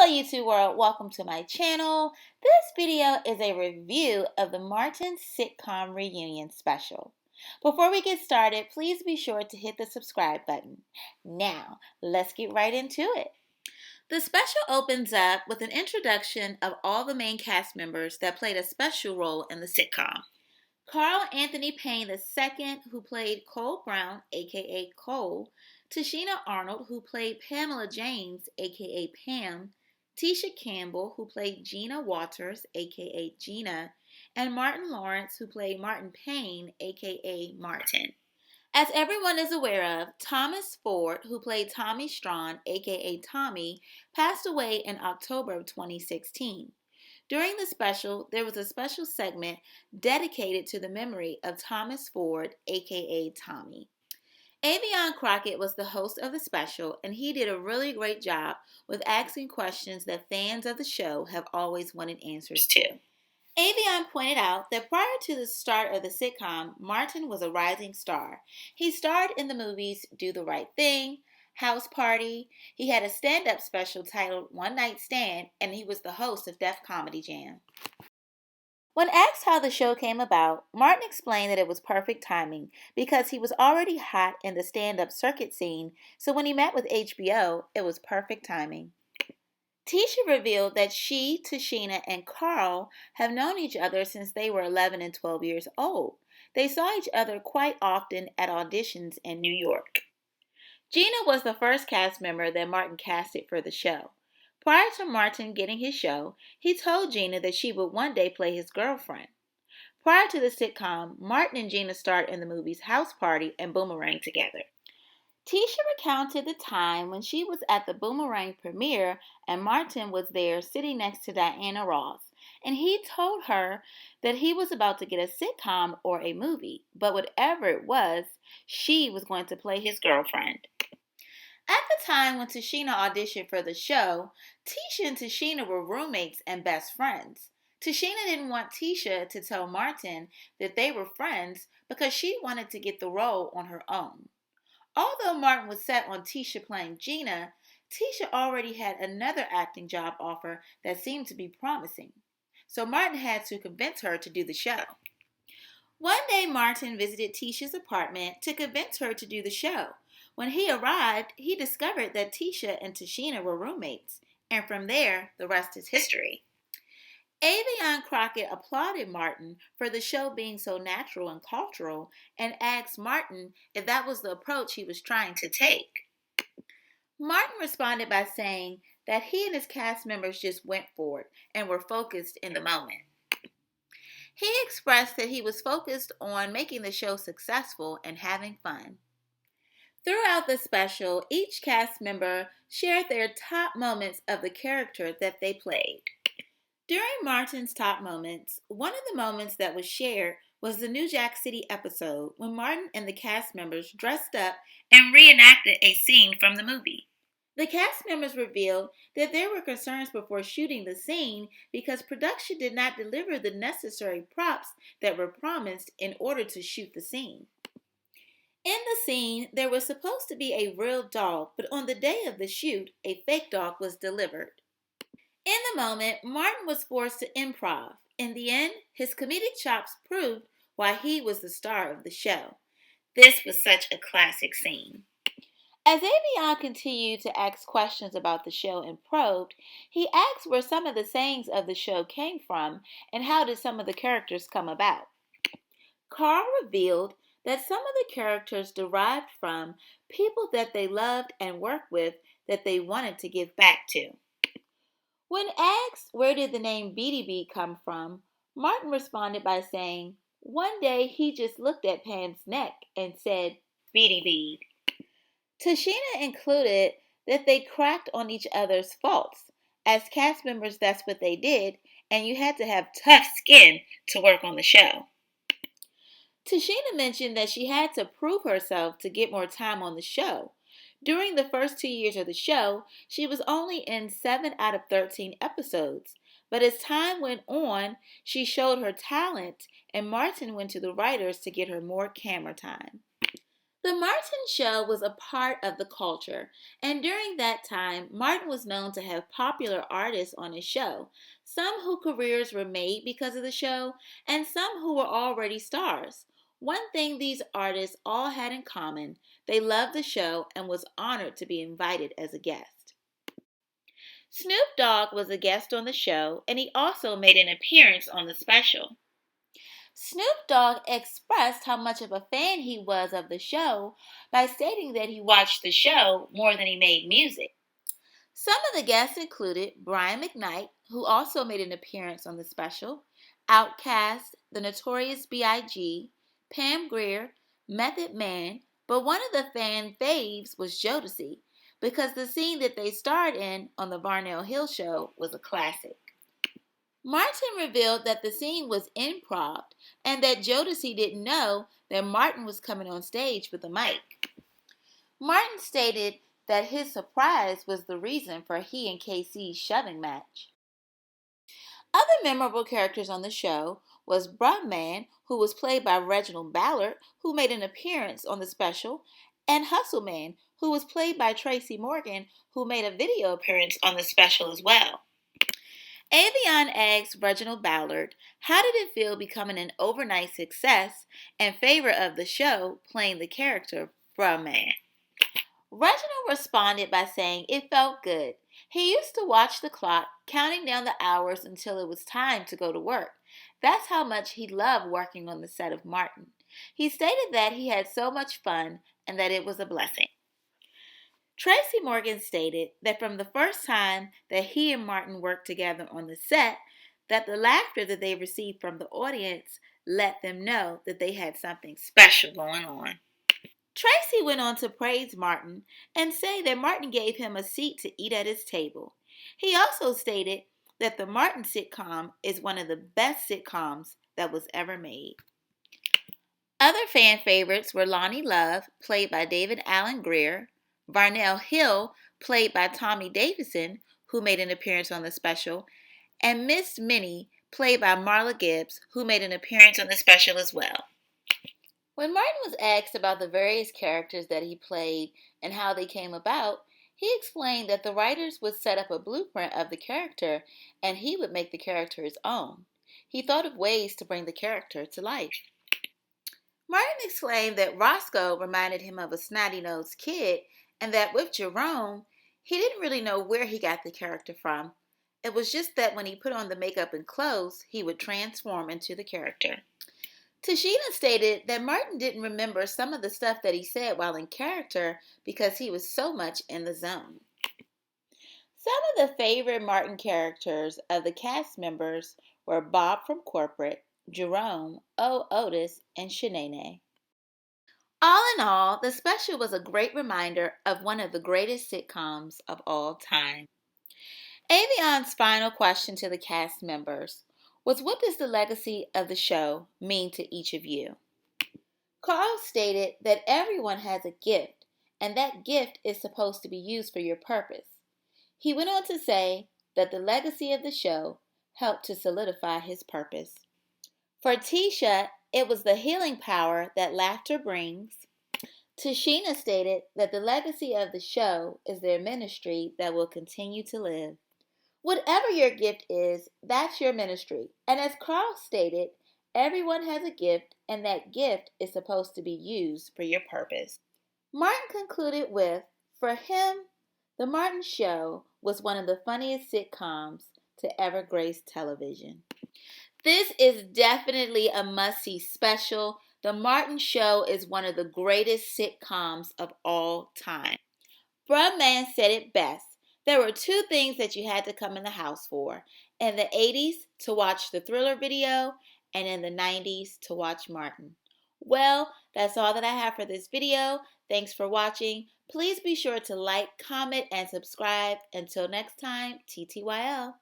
Hello YouTube world, welcome to my channel. This video is a review of the Martin sitcom reunion special. Before we get started, please be sure to hit the subscribe button. Now, let's get right into it. The special opens up with an introduction of all the main cast members that played a special role in the sitcom. Carl Anthony Payne II, who played Cole Brown, aka Cole, Tashina Arnold, who played Pamela James, aka Pam, Tisha Campbell, who played Gina Waters, aka Gina, and Martin Lawrence, who played Martin Payne, aka Martin. As everyone is aware of, Thomas Ford, who played Tommy Strawn, aka Tommy, passed away in October of 2016. During the special, there was a special segment dedicated to the memory of Thomas Ford, aka Tommy. Avion Crockett was the host of the special, and he did a really great job with asking questions that fans of the show have always wanted answers to. Avion pointed out that prior to the start of the sitcom, Martin was a rising star. He starred in the movies Do the Right Thing, House Party. He had a stand-up special titled One Night Stand, and he was the host of Def Comedy Jam. When asked how the show came about, Martin explained that it was perfect timing because he was already hot in the stand-up circuit scene, so when he met with HBO, it was perfect timing. Tisha revealed that she, Tashina, and Carl have known each other since they were 11 and 12 years old. They saw each other quite often at auditions in New York. Gina was the first cast member that Martin casted for the show. Prior to Martin getting his show, he told Gina that she would one day play his girlfriend. Prior to the sitcom, Martin and Gina starred in the movies House Party and Boomerang together. Tisha recounted the time when she was at the Boomerang premiere and Martin was there sitting next to Diana Ross, and he told her that he was about to get a sitcom or a movie, but whatever it was, she was going to play his girlfriend. At the time when Tashina auditioned for the show, Tisha and Tashina were roommates and best friends. Tashina didn't want Tisha to tell Martin that they were friends because she wanted to get the role on her own. Although Martin was set on Tisha playing Gina, Tisha already had another acting job offer that seemed to be promising. So Martin had to convince her to do the show. One day Martin visited Tisha's apartment to convince her to do the show. When he arrived, he discovered that Tisha and Tashina were roommates, and from there, the rest is history. Avion Crockett applauded Martin for the show being so natural and cultural and asked Martin if that was the approach he was trying to take. Martin responded by saying that he and his cast members just went for it and were focused in the moment. He expressed that he was focused on making the show successful and having fun. Throughout the special, each cast member shared their top moments of the character that they played. During Martin's top moments, one of the moments that was shared was the New Jack City episode when Martin and the cast members dressed up and reenacted a scene from the movie. The cast members revealed that there were concerns before shooting the scene because production did not deliver the necessary props that were promised in order to shoot the scene. In the scene, there was supposed to be a real dog, but on the day of the shoot, a fake dog was delivered. In the moment, Martin was forced to improv. In the end, his comedic chops proved why he was the star of the show. This was such a classic scene. As Avion continued to ask questions about the show and probed, he asked where some of the sayings of the show came from and how did some of the characters come about. Carl revealed that some of the characters derived from people that they loved and worked with that they wanted to give back to. When asked where did the name Beady Bead come from, Martin responded by saying, one day he just looked at Pam's neck and said, Beady Bead. Tashina included that they cracked on each other's faults. As cast members, that's what they did, and you had to have tough skin to work on the show. Tashina mentioned that she had to prove herself to get more time on the show. During the first 2 years of the show, she was only in 7 out of 13 episodes. But as time went on, she showed her talent, and Martin went to the writers to get her more camera time. The Martin Show was a part of the culture, and during that time, Martin was known to have popular artists on his show, some whose careers were made because of the show, and some who were already stars. One thing these artists all had in common, they loved the show and was honored to be invited as a guest. Snoop Dogg was a guest on the show, and he also made an appearance on the special. Snoop Dogg expressed how much of a fan he was of the show by stating that he watched the show more than he made music. Some of the guests included Brian McKnight, who also made an appearance on the special, Outkast, the Notorious B.I.G., Pam Grier, Method Man, but one of the fan faves was Jodeci, because the scene that they starred in on the Barnell Hill show was a classic. Martin revealed that the scene was improv and that Jodeci didn't know that Martin was coming on stage with a mic. Martin stated that his surprise was the reason for he and KC's shoving match. Other memorable characters on the show was Brugman, who was played by Reginald Ballard, who made an appearance on the special, and Hustleman, who was played by Tracy Morgan, who made a video appearance on the special as well. Avion asked Reginald Ballard, how did it feel becoming an overnight success and favorite of the show playing the character Brugman? Reginald responded by saying it felt good. He used to watch the clock, counting down the hours until it was time to go to work. That's how much he loved working on the set of Martin. He stated that he had so much fun and that it was a blessing. Tracy Morgan stated that from the first time that he and Martin worked together on the set, that the laughter that they received from the audience let them know that they had something special going on. Tracy went on to praise Martin and say that Martin gave him a seat to eat at his table. He also stated that the Martin sitcom is one of the best sitcoms that was ever made. Other fan favorites were Lonnie Love, played by David Allen Greer, Barnell Hill, played by Tommy Davidson, who made an appearance on the special, and Miss Minnie, played by Marla Gibbs, who made an appearance on the special as well. When Martin was asked about the various characters that he played and how they came about, he explained that the writers would set up a blueprint of the character and he would make the character his own. He thought of ways to bring the character to life. Martin explained that Roscoe reminded him of a snotty-nosed kid and that with Jerome, he didn't really know where he got the character from. It was just that when he put on the makeup and clothes, he would transform into the character. Tashina stated that Martin didn't remember some of the stuff that he said while in character because he was so much in the zone. Some of the favorite Martin characters of the cast members were Bob from Corporate, Jerome, O. Otis, and Shanae. All in all, the special was a great reminder of one of the greatest sitcoms of all time. Avion's final question to the cast members was, what does the legacy of the show mean to each of you? Carl stated that everyone has a gift, and that gift is supposed to be used for your purpose. He went on to say that the legacy of the show helped to solidify his purpose. For Tisha, it was the healing power that laughter brings. Tashina stated that the legacy of the show is their ministry that will continue to live. Whatever your gift is, that's your ministry. And as Carl stated, everyone has a gift, and that gift is supposed to be used for your purpose. Martin concluded with, for him, The Martin Show was one of the funniest sitcoms to ever grace television. This is definitely a must-see special. The Martin Show is one of the greatest sitcoms of all time. Brugman said it best. There were two things that you had to come in the house for. In the 80s, to watch the Thriller video, and in the 90s, to watch Martin. Well, that's all that I have for this video. Thanks for watching. Please be sure to like, comment, and subscribe. Until next time, TTYL.